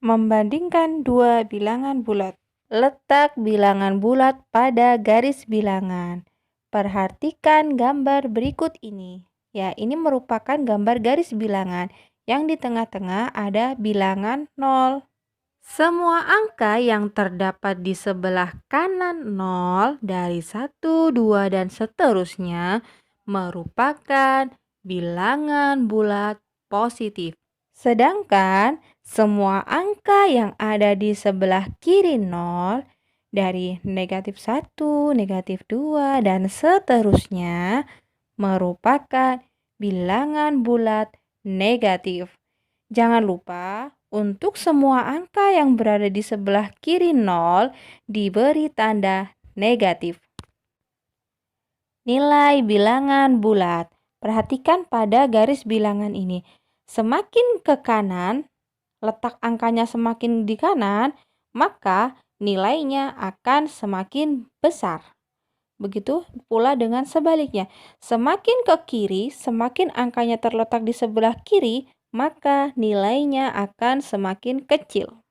Membandingkan dua bilangan bulat. Letak bilangan bulat pada garis bilangan. Perhatikan gambar berikut ini. Ya, ini merupakan gambar garis bilangan. Yang di tengah-tengah ada bilangan 0. Semua angka yang terdapat di sebelah kanan 0 dari 1, 2, dan seterusnya merupakan bilangan bulat positif. Sedangkan semua angka yang ada di sebelah kiri 0 dari negatif 1, negatif 2, dan seterusnya merupakan bilangan bulat negatif. Jangan lupa untuk semua angka yang berada di sebelah kiri 0 diberi tanda negatif. Nilai bilangan bulat. Perhatikan pada garis bilangan ini. Semakin ke kanan, letak angkanya semakin di kanan, maka nilainya akan semakin besar. Begitu pula dengan sebaliknya. Semakin ke kiri, semakin angkanya terletak di sebelah kiri, maka nilainya akan semakin kecil.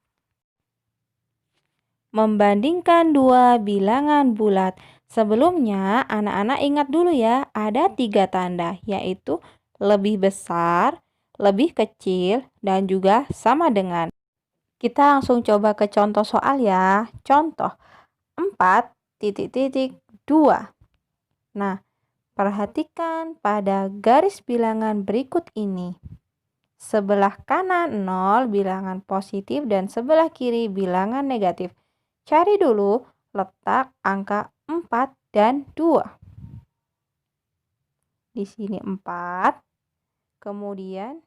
Membandingkan dua bilangan bulat. Sebelumnya, anak-anak ingat dulu ya, ada 3 tanda, yaitu lebih besar, lebih kecil, dan juga sama dengan. Kita langsung coba ke contoh soal ya. Contoh 4,2. Nah, perhatikan pada garis bilangan berikut ini. Sebelah kanan 0 bilangan positif dan sebelah kiri bilangan negatif. Cari dulu letak angka 4 dan 2. Di sini 4. Kemudian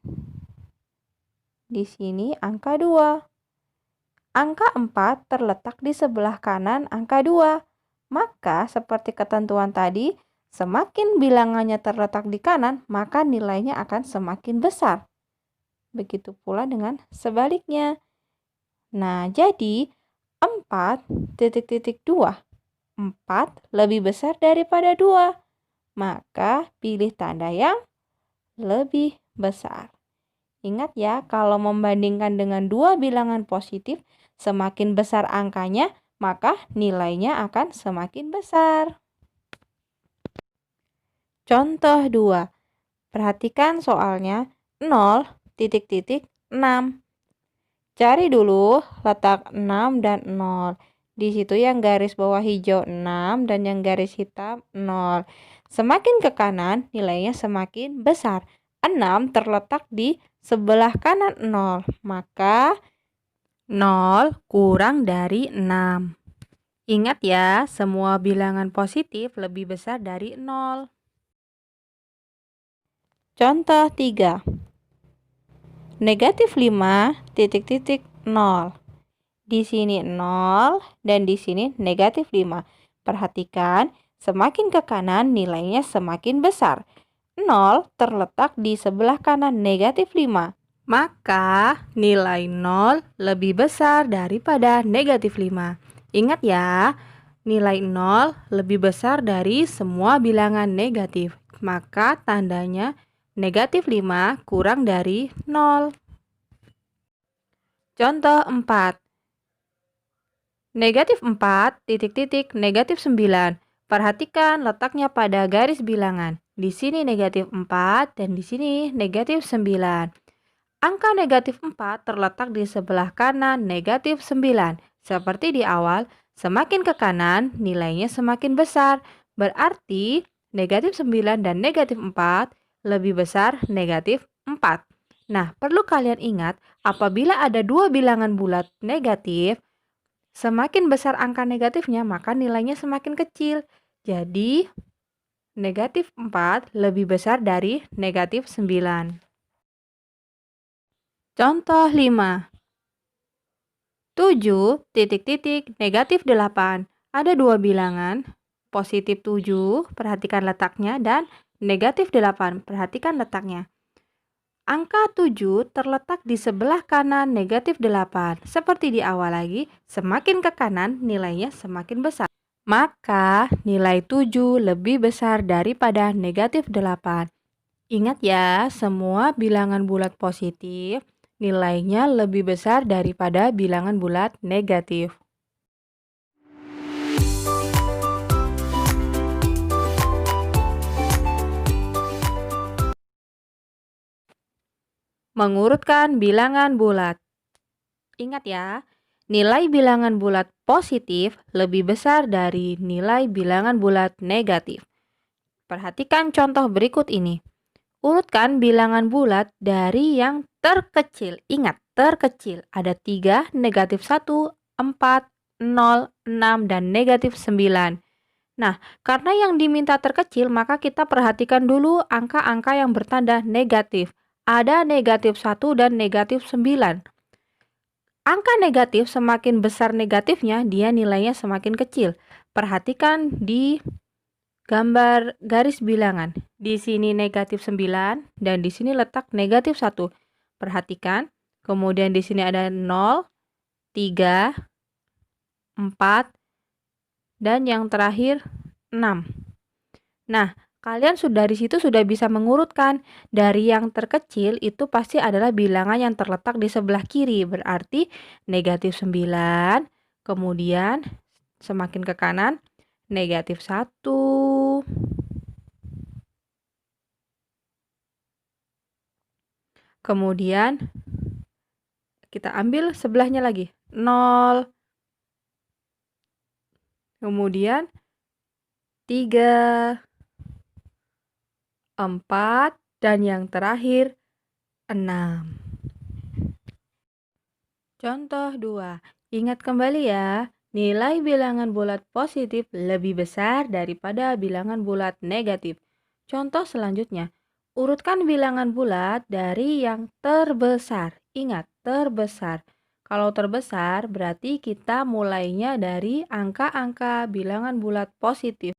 di sini angka 2. Angka 4 terletak di sebelah kanan angka 2. Maka seperti ketentuan tadi, semakin bilangannya terletak di kanan, maka nilainya akan semakin besar. Begitu pula dengan sebaliknya. Nah, jadi 4,2. 4 lebih besar daripada 2. Maka pilih tanda yang lebih besar. Ingat ya, kalau membandingkan dengan dua bilangan positif, semakin besar angkanya, maka nilainya akan semakin besar. Contoh 2. Perhatikan soalnya 0,6. Cari dulu letak 6 dan 0. Di situ yang garis bawah hijau 6 dan yang garis hitam 0. Semakin ke kanan, nilainya semakin besar. 6 terletak di sebelah kanan 0. Maka 0 kurang dari 6. Ingat ya, semua bilangan positif lebih besar dari 0. Contoh 3. Negatif 5,0. Di sini 0 dan di sini negatif 5. Perhatikan, semakin ke kanan nilainya semakin besar. 0 terletak di sebelah kanan negatif 5. Maka nilai 0 lebih besar daripada negatif 5. Ingat ya, nilai 0 lebih besar dari semua bilangan negatif. Maka tandanya negatif 5 kurang dari 0. Contoh 4. Negatif 4, negatif 9. Perhatikan letaknya pada garis bilangan. Di sini negatif 4 dan di sini negatif 9. Angka negatif 4 terletak di sebelah kanan negatif 9. Seperti di awal, semakin ke kanan nilainya semakin besar. Berarti negatif 9 dan negatif 4 lebih besar negatif 4. Nah, perlu kalian ingat, apabila ada dua bilangan bulat negatif, semakin besar angka negatifnya, maka nilainya semakin kecil. Jadi, negatif 4 lebih besar dari negatif 9. Contoh 5. 7, negatif 8. Ada dua bilangan, positif 7, perhatikan letaknya, dan negatif 8, perhatikan letaknya. Angka 7 terletak di sebelah kanan negatif 8. Seperti di awal lagi, semakin ke kanan nilainya semakin besar. Maka nilai 7 lebih besar daripada negatif 8. Ingat ya, semua bilangan bulat positif nilainya lebih besar daripada bilangan bulat negatif. Mengurutkan bilangan bulat. Ingat ya, nilai bilangan bulat positif lebih besar dari nilai bilangan bulat negatif. Perhatikan contoh berikut ini. Urutkan bilangan bulat dari yang terkecil. Ingat, terkecil. Ada 3, negatif 1, 4, 0, 6, dan negatif 9. Nah, karena yang diminta terkecil, maka kita perhatikan dulu angka-angka yang bertanda negatif. Ada negatif 1 dan negatif 9. Angka negatif semakin besar negatifnya, dia nilainya semakin kecil. Perhatikan di gambar garis bilangan. Di sini negatif 9 dan di sini letak negatif 1. Perhatikan. Kemudian di sini ada 0, 3, 4, dan yang terakhir 6. Nah, kalian dari situ sudah bisa mengurutkan. Dari yang terkecil itu pasti adalah bilangan yang terletak di sebelah kiri. Berarti negatif 9, kemudian semakin ke kanan negatif 1, kemudian kita ambil sebelahnya lagi 0, kemudian 3, 4, dan yang terakhir 6. Contoh 2. Ingat kembali ya, nilai bilangan bulat positif lebih besar daripada bilangan bulat negatif. Contoh selanjutnya, urutkan bilangan bulat dari yang terbesar. Ingat, terbesar. Kalau terbesar berarti kita mulainya dari angka-angka bilangan bulat positif.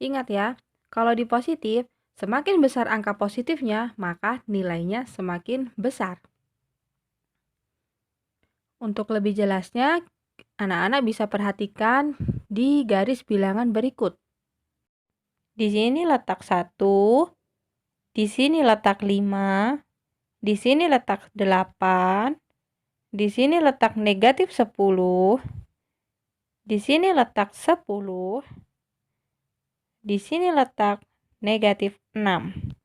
Ingat ya, kalau di positif, semakin besar angka positifnya, maka nilainya semakin besar. Untuk lebih jelasnya, anak-anak bisa perhatikan di garis bilangan berikut. Di sini letak 1, di sini letak 5, di sini letak 8, di sini letak negatif 10, di sini letak 10, di sini letak negatif 6.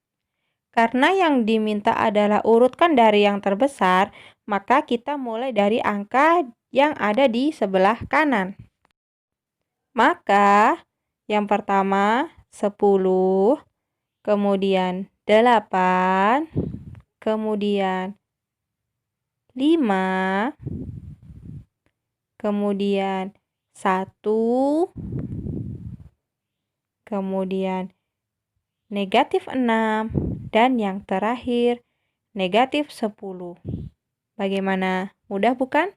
Karena yang diminta adalah urutkan dari yang terbesar, maka kita mulai dari angka yang ada di sebelah kanan. Maka yang pertama 10, kemudian 8, kemudian 5, kemudian 1, kemudian negatif 6, dan yang terakhir negatif 10. Bagaimana? Mudah bukan?